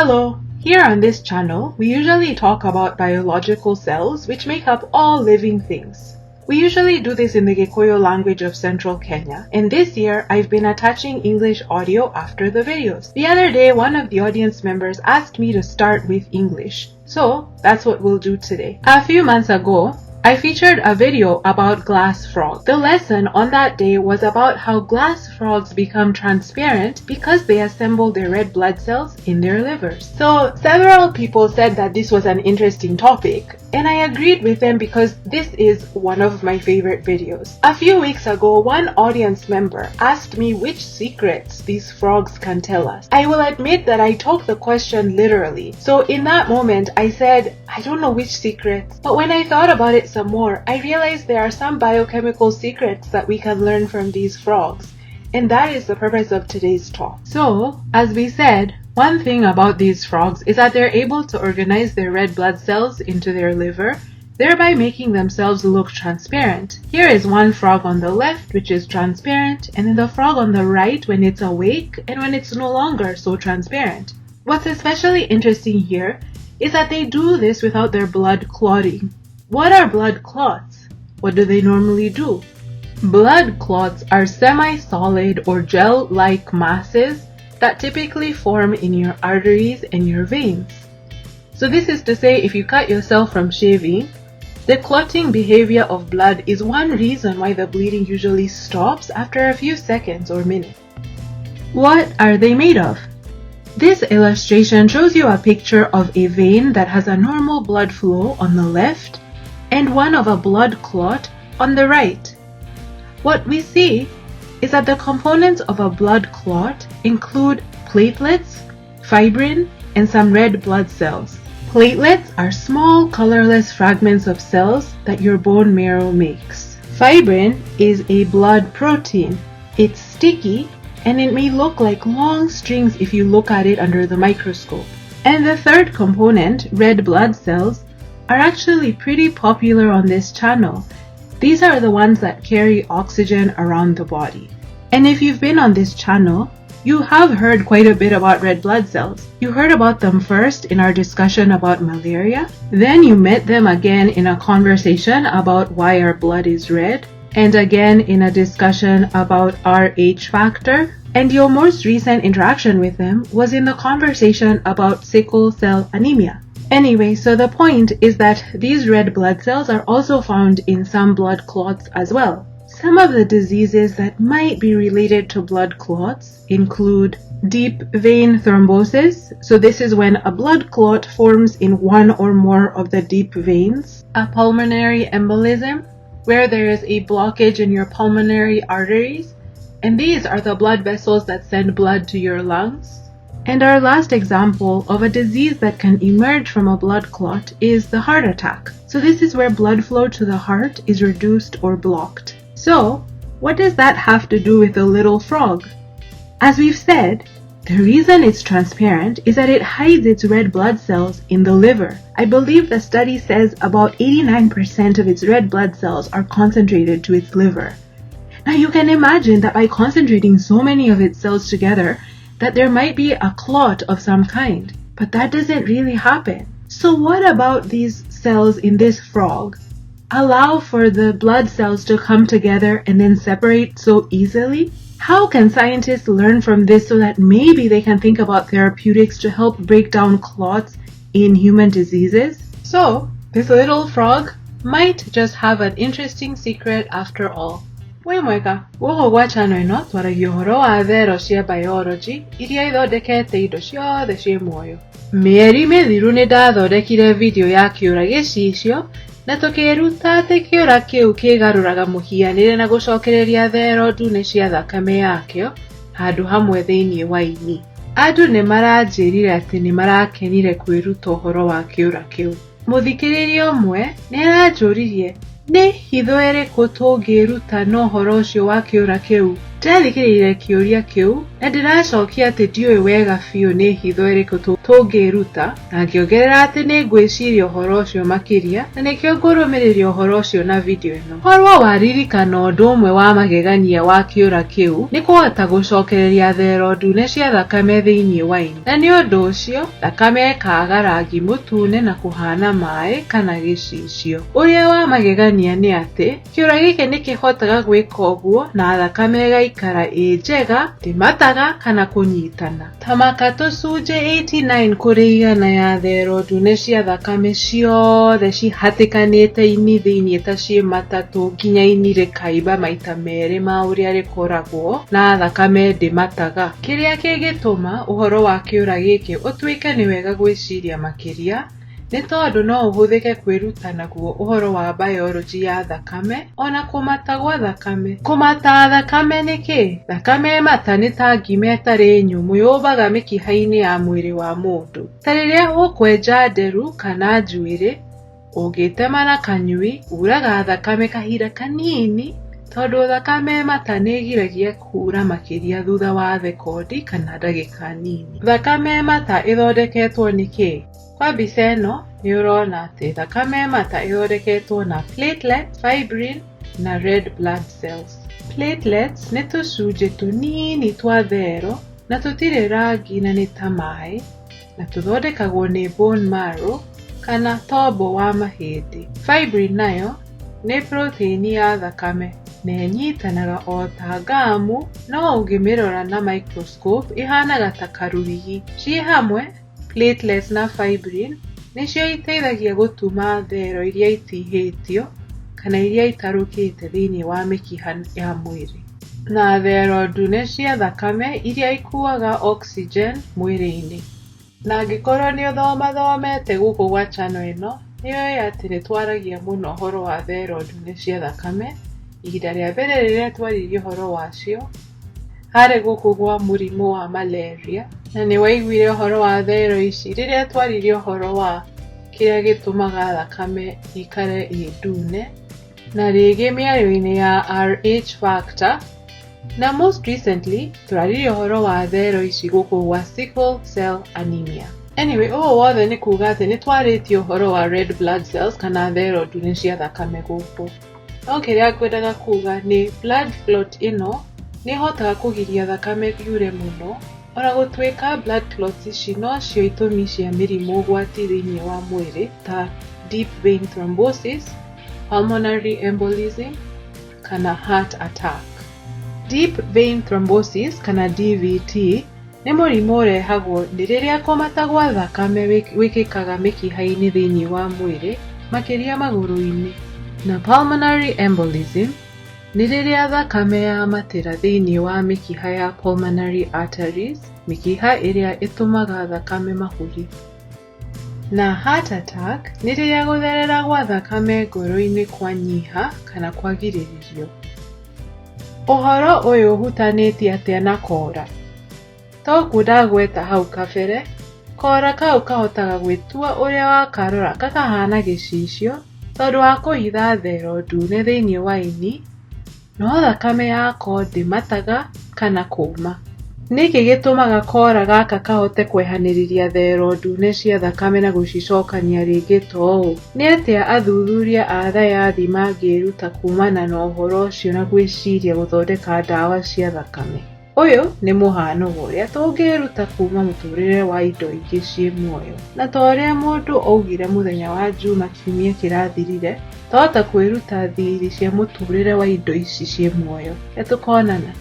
Hello! Here on this channel, we usually talk about biological cells which make up all living things. We usually do this in the Gĩkũyũ language of central Kenya, and this year I've been attaching English audio after the videos. The other day, one of the audience members asked me to start with English, so that's what we'll do today. A few months ago, I featured a video about glass frogs. The lesson on that day was about how glass frogs become transparent because they assemble their red blood cells in their livers. So several people said that this was an interesting topic, and I agreed with them because this is one of my favorite videos. A few weeks ago, one audience member asked me which secrets these frogs can tell us. I will admit that I took the question literally. So in that moment, I said, I don't know which secrets. But when I thought about it some more, I realized there are some biochemical secrets that we can learn from these frogs. And that is the purpose of today's talk. So, as we said, one thing about these frogs is that they're able to organize their red blood cells into their liver, thereby making themselves look transparent. Here is one frog on the left which is transparent, and then the frog on the right when it's awake and when it's no longer so transparent. What's especially interesting here is that they do this without their blood clotting. What are blood clots? What do they normally do? Blood clots are semi-solid or gel-like masses that typically form in your arteries and your veins. So this is to say, if you cut yourself from shaving, the clotting behavior of blood is one reason why the bleeding usually stops after a few seconds or minutes. What are they made of? This illustration shows you a picture of a vein that has a normal blood flow on the left and one of a blood clot on the right. What we see is that the components of a blood clot include platelets, fibrin, and some red blood cells. Platelets are small, colorless fragments of cells that your bone marrow makes. Fibrin is a blood protein. It's sticky, and it may look like long strings if you look at it under the microscope. And the third component, red blood cells, are actually pretty popular on this channel. These are the ones that carry oxygen around the body. And if you've been on this channel, you have heard quite a bit about red blood cells. You heard about them first in our discussion about malaria, then you met them again in a conversation about why our blood is red, and again in a discussion about Rh factor, and your most recent interaction with them was in the conversation about sickle cell anemia. Anyway, so the point is that these red blood cells are also found in some blood clots as well. Some of the diseases that might be related to blood clots include deep vein thrombosis. So this is when a blood clot forms in one or more of the deep veins. A pulmonary embolism, where there is a blockage in your pulmonary arteries, and these are the blood vessels that send blood to your lungs. And our last example of a disease that can emerge from a blood clot is the heart attack. So this is where blood flow to the heart is reduced or blocked. So, what does that have to do with the little frog? As we've said, the reason it's transparent is that it hides its red blood cells in the liver. I believe the study says about 89% of its red blood cells are concentrated to its liver. Now you can imagine that by concentrating so many of its cells together, that there might be a clot of some kind, but that doesn't really happen. So what about these cells in this frog allow for the blood cells to come together and then separate so easily? How can scientists learn from this so that maybe they can think about therapeutics to help break down clots in human diseases? So, this little frog might just have an interesting secret after all. Wĩ mwega, gũkũ gwa channel ĩno twaragia ũhoro wa thero cia biology iria ithondekete indo ciothe ciĩ muoyo. Mĩeri mĩthiru nĩ ndathondekire video ya kĩũra gĩcicio na tũkĩruta atĩ kĩũra kĩu kĩgarũraga mũhianĩre na gũcokereria thero ndune cia thakame yakĩo handũ hamwe thĩinĩ wa ini. Andũ nĩ maranjĩrire atĩ nĩ marakenire kwĩruta ũhoro wa kĩũra kĩu. Mũthikĩrĩria ũmwe nĩ aranjũririe nĩ hitho ĩrĩkũ tũngĩruta na ũhoro ũcio wa kĩũra kĩu. Ndĩrathikĩrĩirie kĩũria kĩu na ndĩracokia atĩ ndiũĩ wega biũ nĩ hitho ĩrĩkũ tũngĩruta na ngĩongerera atĩ nĩ ngwĩciria ũhoro ũcio makĩria na nĩkĩo ngũrũmĩrĩria ũhoro ũcio na video ĩno. Korwo waririkana ũndũ ũmwe wa magegania wa kĩũra kĩu nĩ kũhota gũcokereria thero ndune cia thakame thĩinĩ wa ini, na nĩ ũndũ ũcio thakame ĩkaaga rangi mũtune na kũhana maĩ kana gĩcicio. Ũrĩa wa magegania nĩ atĩ kĩũra gĩkĩ nĩ kĩhotaga gwĩka ũguo na thakame ĩgaikara ĩ njega, ndĩmataga kana kũnyitana. Ta maka tũcunjĩ 89 kũrĩ igana ya thero ndune cia thakame ciothe cihatĩkanĩte ini thĩinĩ ta ciĩ matatũ nginya ini rĩkaimba maita merĩ ma ũrĩa rĩkoragwo na thakame ndĩmataga. Kĩrĩa kĩngĩtũma ũhoro wa kĩũra gĩkĩ ũtuĩke nĩ wega gwĩciria makĩria nĩ tondũ no ũhũthĩke kwĩruta naguo ũhoro wa biology ya thakame ona kũmata gwa thakame. Kũmata thakame nĩ kĩ? Thakame ĩmata nĩ ta ngima ĩtarĩ nyũmũ yũmbaga mĩkiha-inĩ ya mwĩrĩ wa mũndũ. Ta rĩrĩa ũkwenja nderu kana njuĩrĩ, ũngĩtema na kanyui uraga thakame kahinda kanini tondũ thakame ĩmata nĩ ĩgiragia kura makĩria thutha wa thekondi kana ndagĩka nini. Thakame ĩmata ĩthondeketwo nĩ kĩ? Kwa mbica ĩno nĩ ũrona atĩ thakame ĩmata ĩthondeketwo na platelets, fibrin na red blood cells. Platelets nĩ tũcunjĩ tũnini twa thero na tũtirĩ rangi na nĩ ta maĩ na tũthondekagwo nĩ bone marrow kana tombo wa mahĩndĩ. Fibrin nayo nĩ protein ya thakame na ĩnyitanaga o ta gamu, no ũngĩmĩrora na microscope ĩhanaga ta karũrigi. Ciĩ hamwe platelets na fibrin nĩcio iteithagia gũtuma thero iria itihĩtio kana iria itarũkĩte thĩinĩ wa mĩkiha ya mwĩrĩ, na thero ndune cia thakame iria ikuaga oxygen mwĩrĩ-inĩ. Na angĩkorwo nĩ ũthomete gũkũ gwa channel ĩno, nĩoĩ atĩ nĩ twaragia mũno ũhoro wa thero ndune cia thakame. Ihinda rĩa mbere rĩrĩa twaririe ũhoro wacio harĩ gũkũ gwa mũrimũ wa malaria, na nĩ waiguire ũhoro wa thero ici rĩrĩa twaririe ũhoro wa kĩrĩa gĩtũmaga thakame ikare ĩ ndune, na rĩngĩ mĩario-inĩ ya RH factor, na most recently tũraririe ũhoro wa thero ici gũkũ gwa sickle cell anemia. Anyway, ũũ wothe nĩ kuuga atĩ nĩ twarĩtie ũhoro wa red blood cells kana thero ndune cia thakame gũkũ. No kĩrĩa ngwendaga kuuga nĩ blood clot ĩno nĩ hotaga kũgiria thakame yure mũno, ona gũtuĩka blood clots ici no cio itũmi cia mĩrimũ ũgwati thĩinĩ wa mwĩrĩ ta deep vein thrombosis, pulmonary embolism kana heart attack. Deep vein thrombosis kana DVT nĩ mũrimũ ũrehagwo nĩ rĩrĩa kũmata gwa thakame wĩkĩkaga mĩkiha-inĩ thĩinĩ wa mwĩrĩ makĩria magũrũ-inĩ, na pulmonary embolism nĩ rĩrĩa thakame yamatĩra thĩinĩ wa mĩkiha ya pulmonary arteries, mĩkiha ĩrĩa ĩtũmaga thakame mahũri. Na heart attack nĩ rĩrĩa gũtherera gwa thakame ngoro-inĩ kwanyiha kana kwagirĩrĩrio. Ũhoro ũyũ ũhutanĩtie atĩa na kora? Toguo ndagweta hau kabere, kora kau kahotaga gwĩtua ũrĩa wakarora kakahana gĩcicio tondũ wa kũhitha thero ndune thĩinĩ wa ini, no thakame yako ndĩmataga kana kũma. Nĩkĩ gĩtũmaga kora gaka kahote kwehanĩrĩria thero ndune cia thakame na gũcicokania rĩngĩ toũ? Nĩ atĩa athuthuria a thayathi mangĩruta kumana na ũhoro ũcio na gwĩciria gũthondeka ndawa cia thakame? Ũyũ nĩ mũhano wa ũrĩa tũngĩruta kuma mũtũrĩre wa indo ingĩ ciĩ muoyo. Na ta ũrĩa mũndũ augire mũthenya wa Juma kiumia kĩrathirire, twahota kwĩruta thiri cia mũtũrĩre wa indo ici ciĩ muoyo. Nĩtũkonana.